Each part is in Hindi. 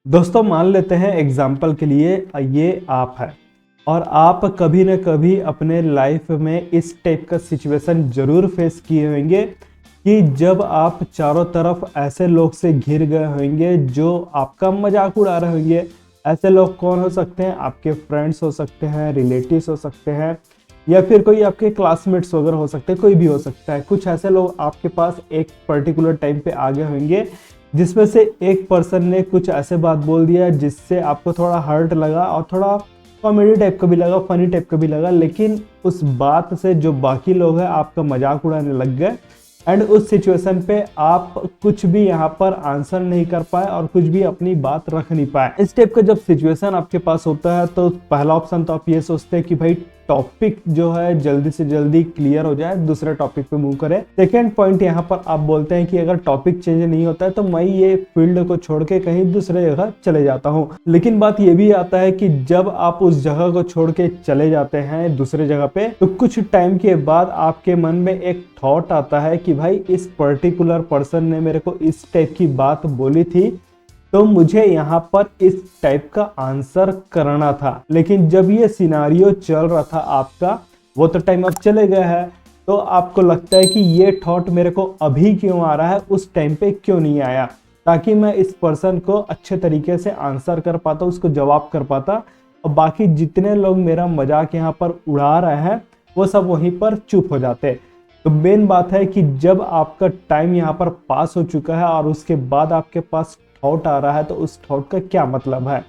दोस्तों मान लेते हैं एग्जाम्पल के लिए ये आप है और आप कभी न कभी अपने लाइफ में इस टाइप का सिचुएशन जरूर फेस किए होंगे कि जब आप चारों तरफ ऐसे लोग से घिर गए होंगे जो आपका मजाक उड़ा रहे होंगे। ऐसे लोग कौन हो सकते हैं? आपके फ्रेंड्स हो सकते हैं, रिलेटिव्स हो सकते हैं, या फिर कोई आपके क्लासमेट्स वगैरह हो सकते हैं, कोई भी हो सकता है। कुछ ऐसे लोग आपके पास एक पर्टिकुलर टाइम पे आ गए होंगे जिसमें से एक पर्सन ने कुछ ऐसे बात बोल दिया जिससे आपको थोड़ा हर्ट लगा और थोड़ा कॉमेडी टाइप का भी लगा, फनी टाइप का भी लगा, लेकिन उस बात से जो बाकी लोग हैं आपका मजाक उड़ाने लग गए एंड उस सिचुएशन पे आप कुछ भी यहाँ पर आंसर नहीं कर पाए और कुछ भी अपनी बात रख नहीं पाए। इस टाइप का जब सिचुएशन आपके पास होता है तो पहला ऑप्शन तो आप ये सोचते हैं कि भाई टॉपिक जो है जल्दी से जल्दी क्लियर हो जाए, दूसरे टॉपिक पे मूव करें। सेकेंड पॉइंट यहाँ पर आप बोलते हैं कि अगर टॉपिक चेंज नहीं होता है तो मैं ये फील्ड को छोड़ के कहीं दूसरे जगह चले जाता हूँ। लेकिन बात ये भी आता है कि जब आप उस जगह को छोड़ के चले जाते हैं दूसरे जगह पे तो कुछ टाइम के बाद आपके मन में एक थॉट आता है कि भाई इस पर्टिकुलर पर्सन ने मेरे को इस टाइप की बात बोली थी तो मुझे यहाँ पर इस टाइप का आंसर करना था। लेकिन जब ये सिनारियो चल रहा था आपका, वो तो टाइम अब चले गया है, तो आपको लगता है कि ये थॉट मेरे को अभी क्यों आ रहा है, उस टाइम पे क्यों नहीं आया, ताकि मैं इस पर्सन को अच्छे तरीके से आंसर कर पाता, उसको जवाब कर पाता और बाकी जितने लोग मेरा मजाक यहाँ पर उड़ा रहे हैं वो सब वहीं पर चुप हो जाते। तो मेन बात है कि जब आपका टाइम यहाँ पर पास हो चुका है और उसके बाद आपके पास थॉट आ रहा है तो उस थॉट का क्या मतलब है।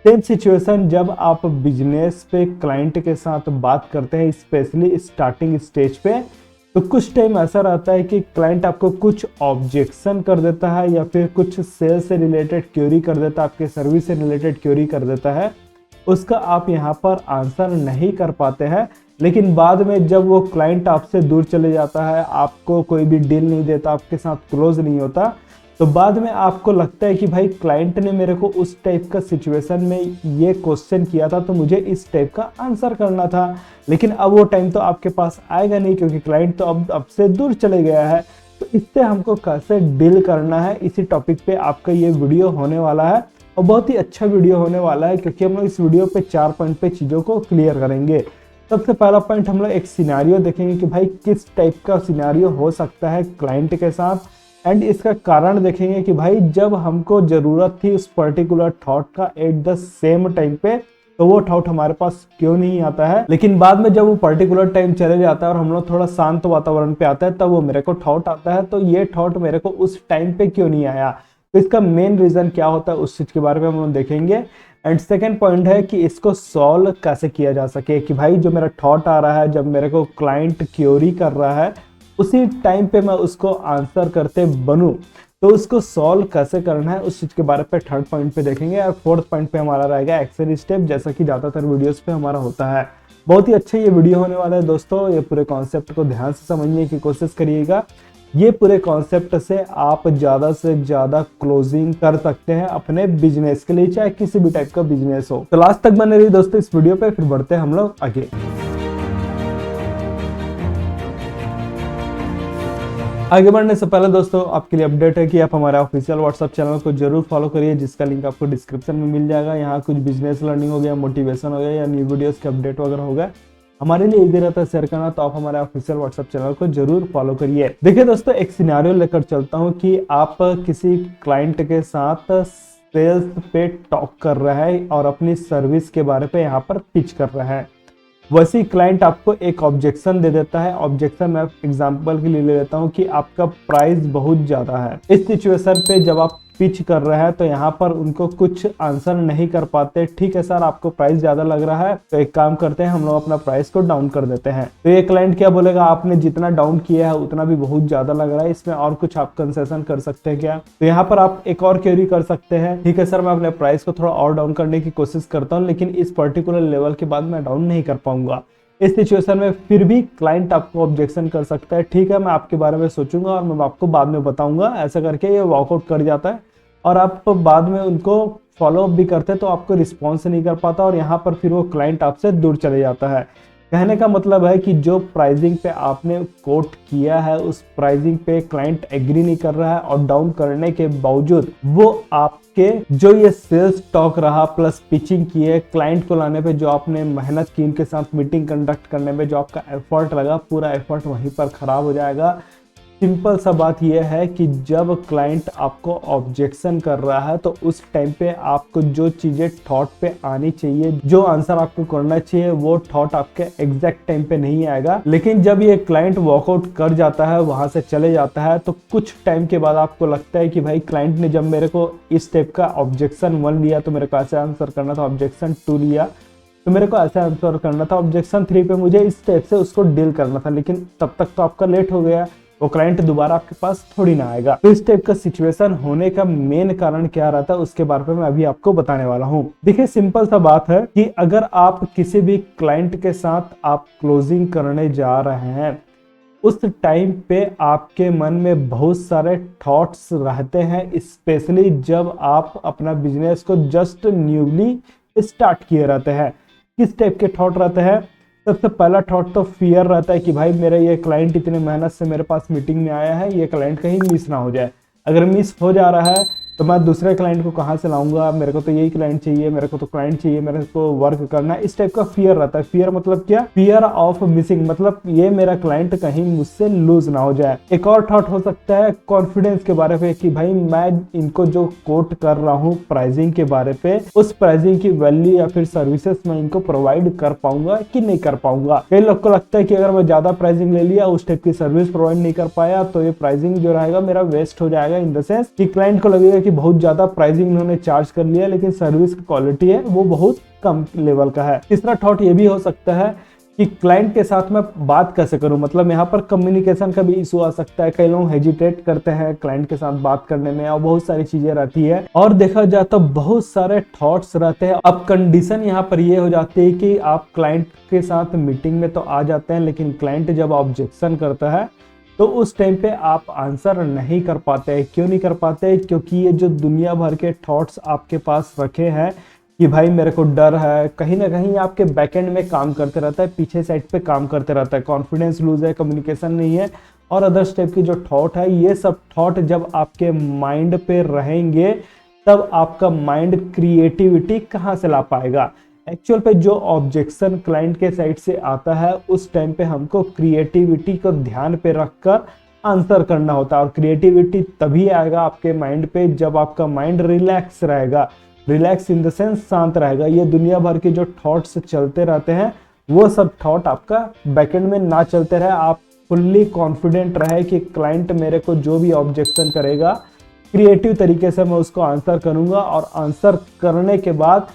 सेम सिचुएशन जब आप बिजनेस पे क्लाइंट के साथ बात करते हैं, स्पेशली स्टार्टिंग स्टेज पे, तो कुछ टाइम ऐसा रहता है कि क्लाइंट आपको कुछ ऑब्जेक्शन कर देता है या फिर कुछ सेल से रिलेटेड क्वेरी कर देता है, आपके सर्विस से रिलेटेड क्वेरी कर देता है, उसका आप यहाँ पर आंसर नहीं कर पाते हैं। लेकिन बाद में जब वो क्लाइंट आपसे दूर चले जाता है, आपको कोई भी डील नहीं देता, आपके साथ क्लोज नहीं होता, तो बाद में आपको लगता है कि भाई क्लाइंट ने मेरे को उस टाइप का सिचुएशन में ये क्वेश्चन किया था तो मुझे इस टाइप का आंसर करना था। लेकिन अब वो टाइम तो आपके पास आएगा नहीं क्योंकि क्लाइंट तो अब आपसे दूर चले गया है। तो इससे हमको कैसे डील करना है, इसी टॉपिक पे आपका ये वीडियो होने वाला है और बहुत ही अच्छा वीडियो होने वाला है क्योंकि हम लोग इस वीडियो पे 4 पॉइंट पे चीज़ों को क्लियर करेंगे। सबसे पहला पॉइंट हम लोग एक सिनेरियो देखेंगे कि भाई किस टाइप का सिनेरियो हो सकता है क्लाइंट के साथ, एंड इसका कारण देखेंगे कि भाई जब हमको जरूरत थी उस पर्टिकुलर थॉट का एट द सेम टाइम पे तो वो थॉट हमारे पास क्यों नहीं आता है। लेकिन बाद में जब वो पर्टिकुलर टाइम चले जाता है और हम लोग थोड़ा शांत वातावरण पे आता है तब वो मेरे को थॉट आता है, तो ये थॉट मेरे को उस टाइम पे क्यों नहीं आया, तो इसका मेन रीजन क्या होता है उस चीज के बारे में हम लोग देखेंगे। एंड सेकेंड पॉइंट है कि इसको सॉल्व कैसे किया जा सके, कि भाई जो मेरा थॉट आ रहा है, जब मेरे को क्लाइंट क्वेरी कर रहा है उसी टाइम पे मैं उसको आंसर करते बनूं, तो उसको सॉल्व कैसे करना है उस चीज के बारे पे थर्ड पॉइंट पे देखेंगे। और फोर्थ पॉइंट पे हमारा रहेगा एक्शन स्टेप, जैसा कि ज्यादातर वीडियोस पे हमारा होता है। बहुत ही अच्छा ये वीडियो होने वाला है दोस्तों, ये पूरे कॉन्सेप्ट को ध्यान से समझने की कोशिश करिएगा। ये पूरे कॉन्सेप्ट से आप ज्यादा से ज्यादा क्लोजिंग कर सकते हैं अपने बिजनेस के लिए, चाहे किसी भी टाइप का बिजनेस हो। तो लास्ट तक बने रहिए दोस्तों इस वीडियो पे, फिर बढ़ते हैं हम लोग आगे। आगे बढ़ने से पहले दोस्तों आपके लिए अपडेट है कि आप हमारे ऑफिशियल व्हाट्सएप चैनल को जरूर फॉलो करिए, जिसका लिंक आपको डिस्क्रिप्शन में मिल जाएगा। यहाँ कुछ बिजनेस लर्निंग हो गया, मोटिवेशन हो गया या न्यू वीडियोस के अपडेट वगैरह हो गया, हमारे लिए इजी रहता है शेयर करना, तो आप हमारे ऑफिशियल व्हाट्सएप चैनल को जरूर फॉलो करिए। देखिए दोस्तों, एक सिनेरियो लेकर चलता हूँ कि आप किसी क्लाइंट के साथ सेल्स पे टॉक कर रहे हैं और अपनी सर्विस के बारे पे यहाँ पर पिच कर रहे हैं। वैसे क्लाइंट आपको एक ऑब्जेक्शन दे देता है। ऑब्जेक्शन मैं एग्जांपल के लिए ले लेता हूँ कि आपका प्राइस बहुत ज्यादा है। इस सिचुएशन पे जब आप पिच कर रहे हैं तो यहाँ पर उनको कुछ आंसर नहीं कर पाते। ठीक है सर, आपको प्राइस ज्यादा लग रहा है तो एक काम करते हैं, हम लोग अपना प्राइस को डाउन कर देते हैं। तो ये क्लाइंट क्या बोलेगा, आपने जितना डाउन किया है उतना भी बहुत ज्यादा लग रहा है, इसमें और कुछ आप कंसेशन कर सकते हैं क्या। तो यहाँ पर आप एक और क्वेरी कर सकते हैं, ठीक है सर मैं अपने प्राइस को थोड़ा और डाउन करने की कोशिश करता हूँ लेकिन इस पर्टिकुलर लेवल के बाद मैं डाउन नहीं कर पाऊंगा। इस सिचुएशन में फिर भी क्लाइंट आपको ऑब्जेक्शन कर सकता है, ठीक है मैं आपके बारे में सोचूंगा और मैं आपको बाद में बताऊंगा। ऐसा करके ये वॉकआउट कर जाता है और आप बाद में उनको फॉलो अप भी करते हैं तो आपको रिस्पॉन्स नहीं कर पाता और यहाँ पर फिर वो क्लाइंट आपसे दूर चले जाता है। कहने का मतलब है कि जो प्राइसिंग पे आपने कोट किया है उस प्राइसिंग पे क्लाइंट एग्री नहीं कर रहा है और डाउन करने के बावजूद वो आपके जो ये सेल्स टॉक रहा प्लस पिचिंग की है क्लाइंट को लाने पे जो आपने मेहनत की, इनके साथ मीटिंग कंडक्ट करने में जो आपका एफर्ट लगा, पूरा एफर्ट वहीं पर खराब हो जाएगा। सिंपल सा बात यह है कि जब क्लाइंट आपको ऑब्जेक्शन कर रहा है तो उस टाइम पे आपको जो चीज़ें थॉट पे आनी चाहिए, जो आंसर आपको करना चाहिए, वो थॉट आपके एग्जैक्ट टाइम पे नहीं आएगा। लेकिन जब ये क्लाइंट वॉकआउट कर जाता है, वहां से चले जाता है, तो कुछ टाइम के बाद आपको लगता है कि भाई क्लाइंट ने जब मेरे को इस टाइप का ऑब्जेक्शन 1 लिया तो मेरे को ऐसे आंसर करना था, ऑब्जेक्शन 2 लिया तो मेरे को ऐसा आंसर करना था, ऑब्जेक्शन 3 पे मुझे इस टाइप से उसको डील करना था, लेकिन तब तक तो आपका लेट हो गया, वो क्लाइंट दोबारा आपके पास थोड़ी ना आएगा। तो इस टाइप का सिचुएशन होने का मेन कारण क्या रहता है उसके बारे में मैं अभी आपको बताने वाला हूँ। देखिए सिंपल सा बात है कि अगर आप किसी भी क्लाइंट के साथ आप क्लोजिंग करने जा रहे हैं, उस टाइम पे आपके मन में बहुत सारे थॉट्स रहते हैं, स्पेशली जब आप अपना बिजनेस को जस्ट न्यूली स्टार्ट किए रहते हैं। किस टाइप के थॉट रहते हैं? सबसे पहला थॉट तो फियर रहता है कि भाई मेरा ये क्लाइंट इतने मेहनत से मेरे पास मीटिंग में आया है, ये क्लाइंट कहीं मिस ना हो जाए। अगर मिस हो जा रहा है तो मैं दूसरे क्लाइंट को कहाँ से लाऊंगा, मेरे को तो यही क्लाइंट चाहिए, मेरे को तो क्लाइंट चाहिए, मेरे को वर्क करना है। इस टाइप का फियर रहता है। फियर मतलब क्या? फियर ऑफ मिसिंग, मतलब ये मेरा क्लाइंट कहीं मुझसे लूज ना हो जाए। एक और थॉट हो सकता है कॉन्फिडेंस के बारे में कि भाई मैं इनको जो कोट कर रहा हूँ प्राइसिंग के बारे पे, उस प्राइसिंग की वैल्यू या फिर सर्विसेज मैं इनको प्रोवाइड कर पाऊंगा कि नहीं कर पाऊंगा। कई लोग को लगता है कि अगर मैं ज्यादा प्राइसिंग ले लिया, उस टाइप की सर्विस प्रोवाइड नहीं कर पाया, तो ये प्राइसिंग जो रहेगा मेरा वेस्ट हो जाएगा। इन द सेंस कि क्लाइंट को लगेगा कि बहुत ज्यादा प्राइसिंग उन्होंने चार्ज कर लिया, लेकिन सर्विस की क्वालिटी है वो बहुत कम लेवल का है। तीसरा थॉट ये भी हो सकता है कि क्लाइंट के साथ मैं बात कैसे करूं, मतलब यहाँ पर कम्युनिकेशन का भी इशू आ सकता है। कई लोग हेजिटेट करते हैं क्लाइंट के साथ बात करने में और बहुत सारी चीजें रहती है, और देखा जाए तो बहुत सारे थॉट्स रहते हैं। अब कंडीशन यहाँ पर ये हो जाती है कि आप क्लाइंट के साथ मीटिंग में तो आ जाते हैं, लेकिन क्लाइंट जब ऑब्जेक्शन करता है तो उस टाइम पे आप आंसर नहीं कर पाते हैं। क्यों नहीं कर पाते? क्योंकि ये जो दुनिया भर के थॉट्स आपके पास रखे हैं कि भाई मेरे को डर है, कहीं ना कहीं आपके बैकएंड में काम करते रहता है, पीछे साइड पे काम करते रहता है। कॉन्फिडेंस लूज है, कम्युनिकेशन नहीं है और अदर स्टेप की जो थॉट है, ये सब थॉट जब आपके माइंड पे रहेंगे तब आपका माइंड क्रिएटिविटी कहाँ से ला पाएगा? एक्चुअल पे जो ऑब्जेक्शन क्लाइंट के साइड से आता है उस टाइम पे हमको क्रिएटिविटी को ध्यान पे रखकर आंसर करना होता है, और क्रिएटिविटी तभी आएगा आपके माइंड पे जब आपका माइंड रिलैक्स रहेगा। रिलैक्स इन द सेंस शांत रहेगा। ये दुनिया भर के जो थॉट्स चलते रहते हैं वो सब थॉट आपका बैकएंड में ना चलते रहे। आप फुल्ली कॉन्फिडेंट रहे कि क्लाइंट मेरे को जो भी ऑब्जेक्शन करेगा क्रिएटिव तरीके से मैं उसको आंसर करूंगा, और आंसर करने के बाद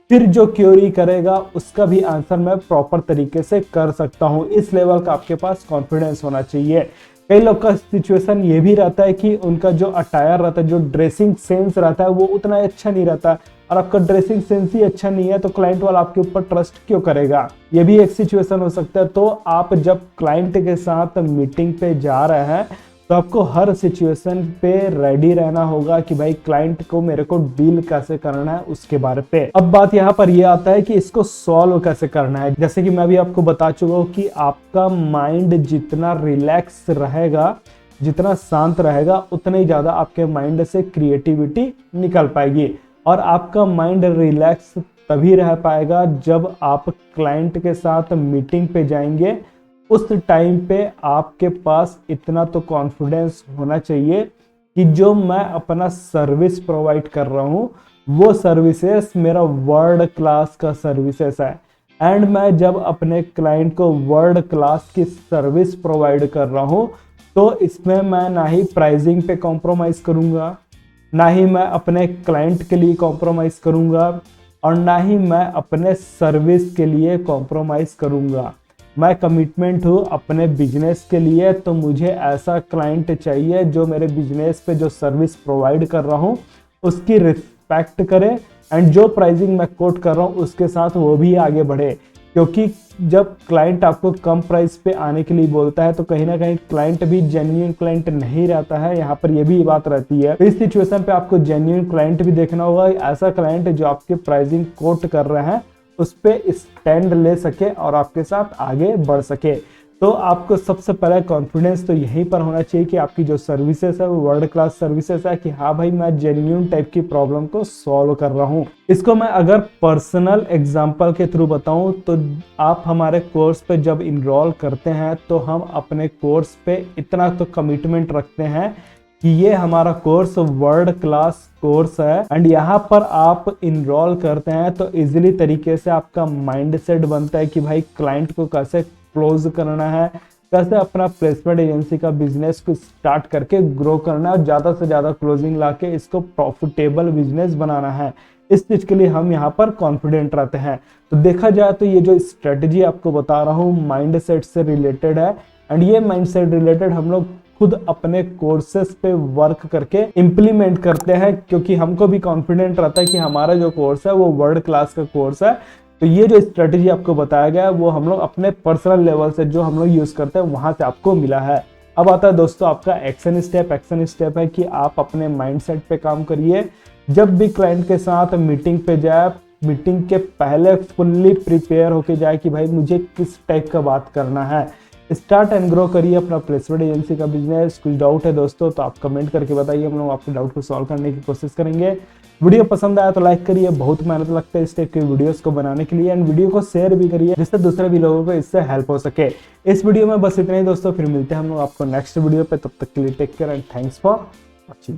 फिर जो क्वेरी करेगा उसका भी आंसर मैं प्रॉपर तरीके से कर सकता हूं। इस लेवल का आपके पास कॉन्फिडेंस होना चाहिए। कई लोग का सिचुएशन ये भी रहता है कि उनका जो अटायर रहता है, जो ड्रेसिंग सेंस रहता है वो उतना अच्छा नहीं रहता, और आपका ड्रेसिंग सेंस ही अच्छा नहीं है तो क्लाइंट वाला आपके ऊपर ट्रस्ट क्यों करेगा? ये भी एक सिचुएशन हो सकता है। तो आप जब क्लाइंट के साथ मीटिंग पे जा रहे हैं तो आपको हर सिचुएशन पे रेडी रहना होगा कि भाई क्लाइंट को मेरे को डील कैसे करना है उसके बारे पे। अब बात यहाँ पर यह आता है कि इसको सॉल्व कैसे करना है। जैसे कि मैं भी आपको बता चुका हूँ कि आपका माइंड जितना रिलैक्स रहेगा, जितना शांत रहेगा, उतना ही ज्यादा आपके माइंड से क्रिएटिविटी निकल पाएगी। और आपका माइंड रिलैक्स तभी रह पाएगा जब आप क्लाइंट के साथ मीटिंग पे जाएंगे। उस टाइम पे आपके पास इतना तो कॉन्फिडेंस होना चाहिए कि जो मैं अपना सर्विस प्रोवाइड कर रहा हूँ वो सर्विसेज मेरा वर्ल्ड क्लास का सर्विसेज है। एंड मैं जब अपने क्लाइंट को वर्ल्ड क्लास की सर्विस प्रोवाइड कर रहा हूँ तो इसमें मैं ना ही प्राइसिंग पे कॉम्प्रोमाइज़ करूँगा, ना ही मैं अपने क्लाइंट के लिए कॉम्प्रोमाइज़ करूँगा, और ना ही मैं अपने सर्विस के लिए कॉम्प्रोमाइज़ करूँगा। मैं कमिटमेंट हूँ अपने बिजनेस के लिए, तो मुझे ऐसा क्लाइंट चाहिए जो मेरे बिजनेस पे जो सर्विस प्रोवाइड कर रहा हूँ उसकी रिस्पेक्ट करे, एंड जो प्राइसिंग मैं कोट कर रहा हूँ उसके साथ वो भी आगे बढ़े। क्योंकि जब क्लाइंट आपको कम प्राइस पे आने के लिए बोलता है तो कहीं ना कहीं क्लाइंट भी जेन्युइन क्लाइंट नहीं रहता है। यहाँ पर ये भी बात रहती है। तो इस सिचुएशन पे आपको जेन्युइन क्लाइंट भी देखना होगा, ऐसा क्लाइंट जो आपके प्राइसिंग कोट कर रहे हैं उस पे स्टैंड ले सके और आपके साथ आगे बढ़ सके। तो आपको सबसे पहले कॉन्फिडेंस तो यहीं पर होना चाहिए कि आपकी जो सर्विसेज है वो वर्ल्ड क्लास सर्विसेज है, कि हाँ भाई मैं जेन्युइन टाइप की प्रॉब्लम को सॉल्व कर रहा हूँ। इसको मैं अगर पर्सनल एग्जांपल के थ्रू बताऊं तो आप हमारे कोर्स पे जब इनरोल करते हैं तो हम अपने कोर्स पे इतना तो कमिटमेंट रखते हैं कि ये हमारा कोर्स वर्ल्ड क्लास कोर्स है, एंड यहाँ पर आप इनरोल करते हैं तो इजीली तरीके से आपका माइंडसेट बनता है कि भाई क्लाइंट को कैसे क्लोज करना है, कैसे अपना प्लेसमेंट एजेंसी का बिजनेस को स्टार्ट करके ग्रो करना है और ज्यादा से ज्यादा क्लोजिंग लाके इसको प्रॉफिटेबल बिजनेस बनाना है। इस चीज के लिए हम यहाँ पर कॉन्फिडेंट रहते हैं। तो देखा जाए तो ये जो स्ट्रेटजी आपको बता रहा हूँ माइंडसेट से रिलेटेड है, एंड ये माइंडसेट रिलेटेड हम लोग खुद अपने कोर्सेस पे वर्क करके इम्प्लीमेंट करते हैं, क्योंकि हमको भी कॉन्फिडेंट रहता है कि हमारा जो कोर्स है वो वर्ल्ड क्लास का कोर्स है। तो ये जो स्ट्रेटजी आपको बताया गया है वो हम लोग अपने पर्सनल लेवल से जो हम लोग यूज करते हैं वहां से आपको मिला है। अब आता है दोस्तों आपका एक्शन स्टेप। एक्शन स्टेप है कि आप अपने माइंडसेट पे काम करिए। जब भी क्लाइंट के साथ मीटिंग पे जाए, मीटिंग के पहले फुल्ली प्रिपेयर होके जाए कि भाई मुझे किस टाइप का बात करना है। स्टार्ट एंड ग्रो करिए अपना प्लेसमेंट एजेंसी का बिजनेस। कुछ डाउट है दोस्तों तो आप कमेंट करके बताइए, हम लोग आपके डाउट को सॉल्व करने की कोशिश करेंगे। वीडियो पसंद आया तो लाइक करिए, बहुत मेहनत लगता है इस टाइप के वीडियोस को बनाने के लिए, एंड वीडियो को शेयर भी करिए जिससे दूसरे भी लोगों को इससे हेल्प हो सके। इस वीडियो में बस इतना ही दोस्तों, फिर मिलते हैं हम लोग आपको नेक्स्ट वीडियो पे। तब तक के लिए take care and thanks for watching.